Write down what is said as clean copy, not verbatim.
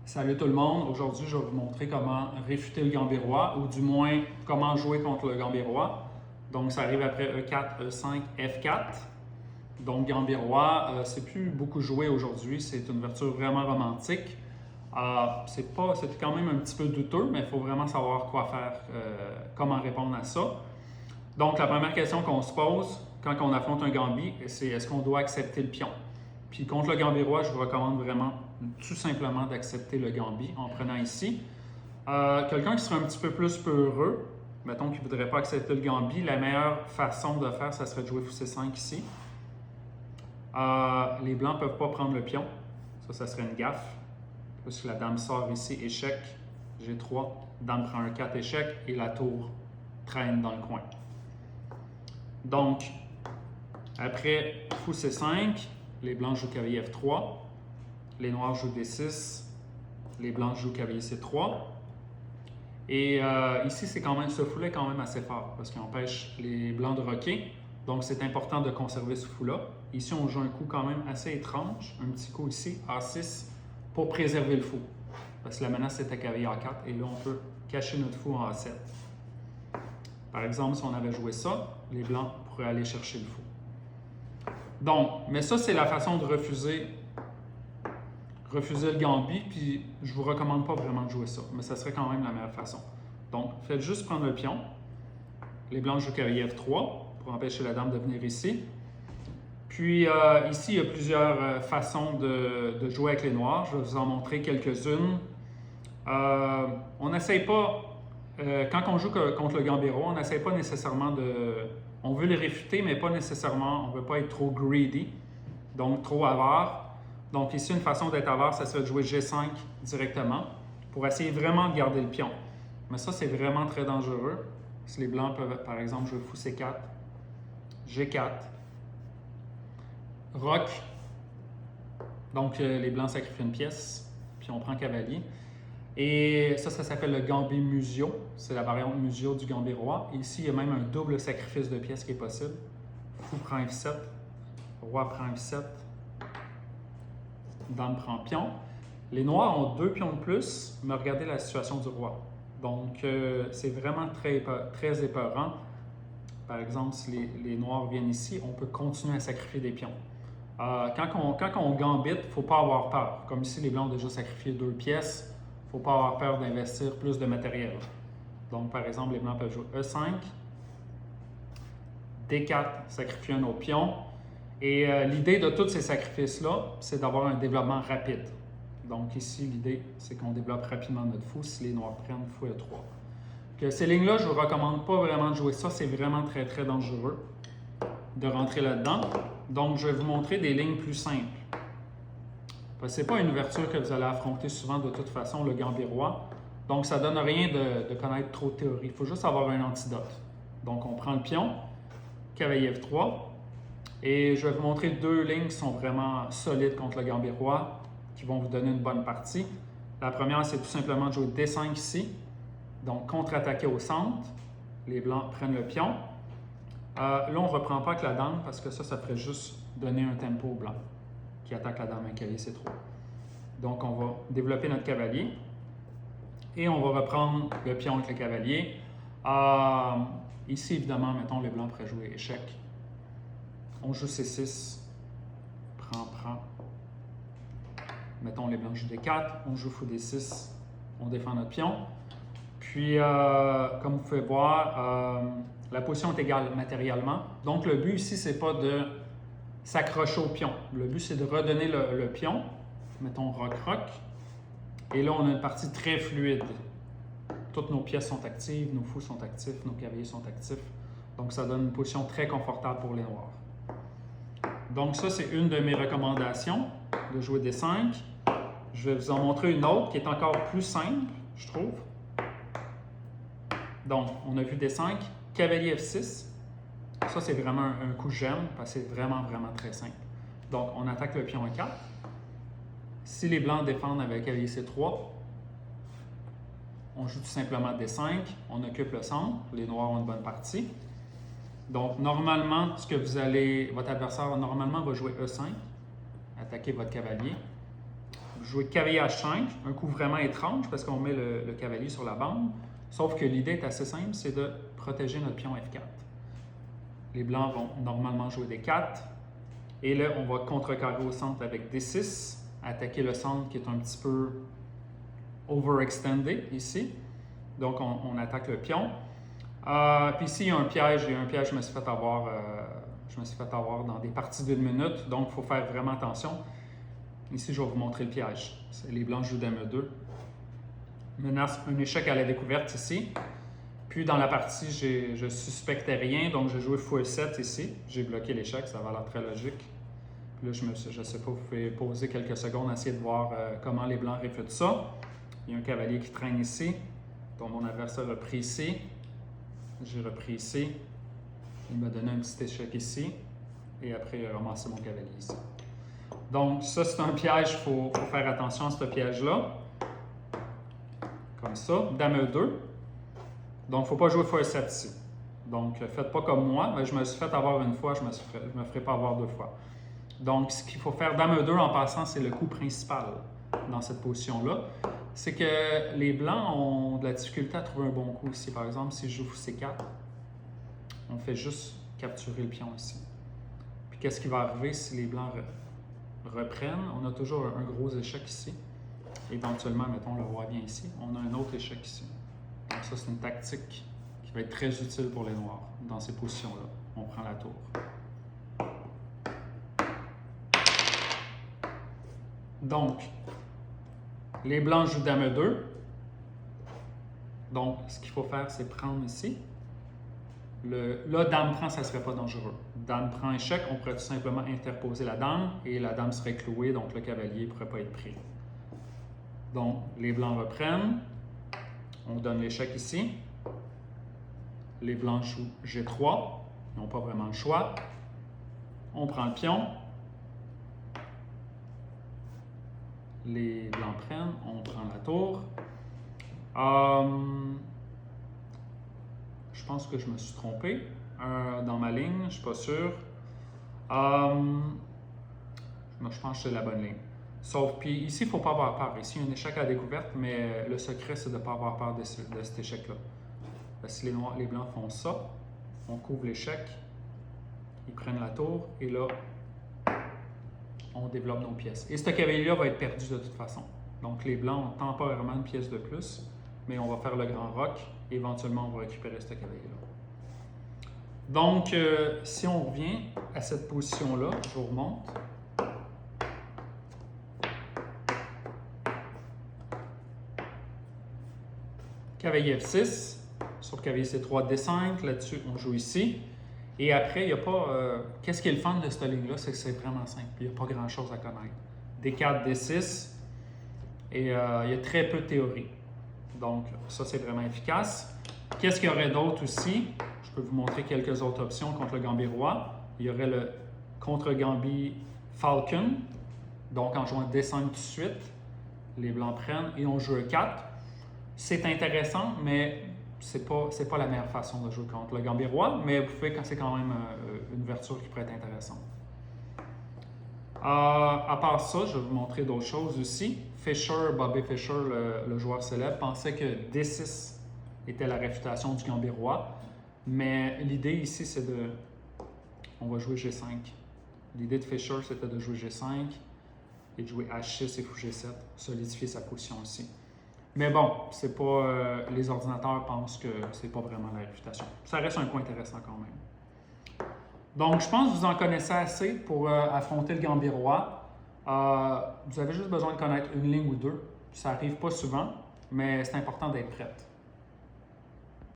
Salut tout le monde, aujourd'hui je vais vous montrer comment réfuter le gambit roi ou du moins comment jouer contre le gambit roi. Donc ça arrive après E4, E5, F4. Donc gambit roi, c'est plus beaucoup joué aujourd'hui, c'est une ouverture vraiment romantique. C'est quand même un petit peu douteux, mais il faut vraiment savoir quoi faire, comment répondre à ça. Donc la première question qu'on se pose quand on affronte un gambit, c'est est-ce qu'on doit accepter le pion? Puis contre le gambit roi, je vous recommande vraiment tout simplement d'accepter le gambit en prenant ici. Quelqu'un qui serait un petit peu plus peureux, mettons qu'il ne voudrait pas accepter le gambit, la meilleure façon de faire, ça serait de jouer fou C5 ici. Les blancs ne peuvent pas prendre le pion. Ça serait une gaffe. Parce que la dame sort ici, échec, G3, dame prend un 4, échec, et la tour traîne dans le coin. Donc, après fou C5, les blancs jouent cavalier F3, les noirs jouent D6, les blancs jouent cavalier C3. Et ici, ce fou-là est quand même assez fort parce qu'il empêche les blancs de roquer. Donc, c'est important de conserver ce fou-là. Ici, on joue un coup quand même assez étrange, un petit coup ici, A6, pour préserver le fou. Parce que la menace, c'est à cavalier A4 et là, on peut cacher notre fou en A7. Par exemple, si on avait joué ça, les blancs pourraient aller chercher le fou. Donc, mais ça, c'est la façon de refuser le gambit, puis je vous recommande pas vraiment de jouer ça, mais ça serait quand même la meilleure façon. Donc, faites juste prendre le pion. Les blancs jouent cavalier F3 pour empêcher la dame de venir ici. Puis ici, il y a plusieurs façons de jouer avec les noirs. Je vais vous en montrer quelques-unes. On n'essaye pas, quand on joue contre le gambit roi, on n'essaye pas nécessairement de... On veut les réfuter, mais pas nécessairement, on ne veut pas être trop greedy, donc trop avare. Donc ici, une façon d'être avare, ça serait de jouer G5 directement pour essayer vraiment de garder le pion. Mais ça, c'est vraiment très dangereux. Si les blancs peuvent, par exemple, jouer fou C4, G4, roc. Donc les blancs sacrifient une pièce, puis on prend cavalier. Et ça s'appelle le gambit musio. C'est la variante musio du gambit roi. Et ici, il y a même un double sacrifice de pièces qui est possible. Fou prend F7, roi prend F7, dame prend pion. Les noirs ont 2 pions de plus, mais regardez la situation du roi. Donc, c'est vraiment très épeurant. Par exemple, si les noirs viennent ici, on peut continuer à sacrifier des pions. Quand on gambite, il ne faut pas avoir peur. Comme ici, les blancs ont déjà sacrifié 2 pièces. Il ne faut pas avoir peur d'investir plus de matériel. Donc, par exemple, les blancs peuvent jouer E5, D4, sacrifier un autre pion. Et l'idée de tous ces sacrifices-là, c'est d'avoir un développement rapide. Donc ici, l'idée, c'est qu'on développe rapidement notre fou si les noirs prennent fou E3. Que ces lignes-là, je ne vous recommande pas vraiment de jouer ça. C'est vraiment très, très dangereux de rentrer là-dedans. Donc, je vais vous montrer des lignes plus simples. Ce n'est pas une ouverture que vous allez affronter souvent de toute façon, le gambit roi. Donc, ça ne donne rien de connaître trop de théorie. Il faut juste avoir un antidote. Donc, on prend le pion, cavalier F3. Et je vais vous montrer 2 lignes qui sont vraiment solides contre le gambit roi, qui vont vous donner une bonne partie. La première, c'est tout simplement de jouer D5 ici. Donc, contre-attaquer au centre. Les blancs prennent le pion. Là, on ne reprend pas avec la dame parce que ça ferait juste donner un tempo au blanc qui attaque la dame avec cavalier C3. Donc, on va développer notre cavalier et on va reprendre le pion avec le cavalier. Ici, évidemment, mettons, les blancs pourraient jouer échec. On joue C6, prend. Mettons, les blancs jouent D4, on joue fou D6, on défend notre pion. Puis, comme vous pouvez voir, la position est égale matériellement. Donc, le but ici, c'est pas de s'accrocher au pion. Le but, c'est de redonner le pion. Mettons roc-roc. Et là, on a une partie très fluide. Toutes nos pièces sont actives, nos fous sont actifs, nos cavaliers sont actifs. Donc, ça donne une position très confortable pour les noirs. Donc, ça, c'est une de mes recommandations, de jouer D5. Je vais vous en montrer une autre qui est encore plus simple, je trouve. Donc, on a vu D5, cavalier F6. Ça, c'est vraiment un coup que j'aime parce que c'est vraiment, vraiment très simple. Donc, on attaque le pion E4. Si les blancs défendent avec cavalier C3, on joue tout simplement D5, on occupe le centre, les noirs ont une bonne partie. Donc, normalement, votre adversaire normalement va jouer E5, attaquer votre cavalier. jouer cavalier H5, un coup vraiment étrange parce qu'on met le cavalier sur la bande. Sauf que l'idée est assez simple, c'est de protéger notre pion F4. Les blancs vont normalement jouer D4. Et là, on va contrecarrer au centre avec D6, attaquer le centre qui est un petit peu overextendé ici. Donc, on attaque le pion. Puis ici, il y a un piège. Je me suis fait avoir, dans des parties d'1 minute. Donc, il faut faire vraiment attention. Ici, je vais vous montrer le piège. Les blancs jouent Dame 2. Menace un échec à la découverte ici. Puis dans la partie, je suspectais rien, donc j'ai joué full 7 ici. J'ai bloqué l'échec, ça va l'air très logique. Puis là, je ne sais pas, vous pouvez poser quelques secondes, essayer de voir comment les blancs réfutent ça. Il y a un cavalier qui traîne ici, dont mon adversaire a pris ici. J'ai repris ici. Il m'a donné un petit échec ici. Et après, il a ramassé mon cavalier ici. Donc ça, c'est un piège, il faut faire attention à ce piège-là. Comme ça, Dame E2. Donc, il ne faut pas jouer x7 ici. Donc, faites pas comme moi. Mais je me suis fait avoir une fois, je ne me ferai pas avoir 2 fois. Donc, ce qu'il faut faire, Dame E2 en passant, c'est le coup principal dans cette position-là. C'est que les blancs ont de la difficulté à trouver un bon coup ici. Par exemple, si je joue C4, on fait juste capturer le pion ici. Puis, qu'est-ce qui va arriver si les blancs reprennent? On a toujours un gros échec ici. Éventuellement, mettons, le roi vient ici. On a un autre échec ici. Donc ça, c'est une tactique qui va être très utile pour les noirs dans ces positions-là. On prend la tour. Donc, les blancs jouent Dame 2. Donc, ce qu'il faut faire, c'est prendre ici. Là, Dame prend, ça ne serait pas dangereux. Dame prend échec, on pourrait tout simplement interposer la Dame et la Dame serait clouée, donc le cavalier ne pourrait pas être pris. Donc, les blancs reprennent. On donne l'échec ici. Les blancs jouent G3. Ils n'ont pas vraiment le choix. On prend le pion. Les blancs prennent. On prend la tour. Je pense que je me suis trompé dans ma ligne. Je ne suis pas sûr. Je pense que c'est la bonne ligne. Sauf, puis ici, il ne faut pas avoir peur. Ici, il y a un échec à la découverte, mais le secret, c'est de ne pas avoir peur de cet échec-là. Si les blancs font ça, on couvre l'échec, ils prennent la tour, et là, on développe nos pièces. Et ce cavalier-là va être perdu de toute façon. Donc, les blancs ont temporairement une pièce de plus, mais on va faire le grand roc, et éventuellement, on va récupérer ce cavalier-là. Donc, si on revient à cette position-là, je vous remonte. Cavalier F6, sur cavalier C3, D5, là-dessus, on joue ici. Et après, il n'y a pas... qu'est-ce qui est le fun de cette ligne-là? C'est que c'est vraiment simple. Il n'y a pas grand-chose à connaître. D4, D6, et il y a très peu de théorie. Donc, ça, c'est vraiment efficace. Qu'est-ce qu'il y aurait d'autre aussi? Je peux vous montrer quelques autres options contre le gambit roi. Il y aurait le contre-gambit Falcon. Donc, en jouant D5 tout de suite, les blancs prennent et on joue E4. C'est intéressant, mais c'est pas la meilleure façon de jouer contre le gambit roi, mais vous pouvez, c'est quand même une ouverture qui pourrait être intéressante. À part ça, je vais vous montrer d'autres choses aussi. Bobby Fischer, le joueur célèbre, pensait que D6 était la réfutation du gambit roi, mais l'idée ici, c'est de... On va jouer G5. L'idée de Fischer, c'était de jouer G5 et de jouer H6 et fou G7, solidifier sa position aussi. Mais bon, c'est pas, les ordinateurs pensent que c'est pas vraiment la réfutation. Ça reste un coup intéressant quand même. Donc, je pense que vous en connaissez assez pour affronter le gambit roi. Vous avez juste besoin de connaître une ligne ou deux. Ça arrive pas souvent, mais c'est important d'être prête.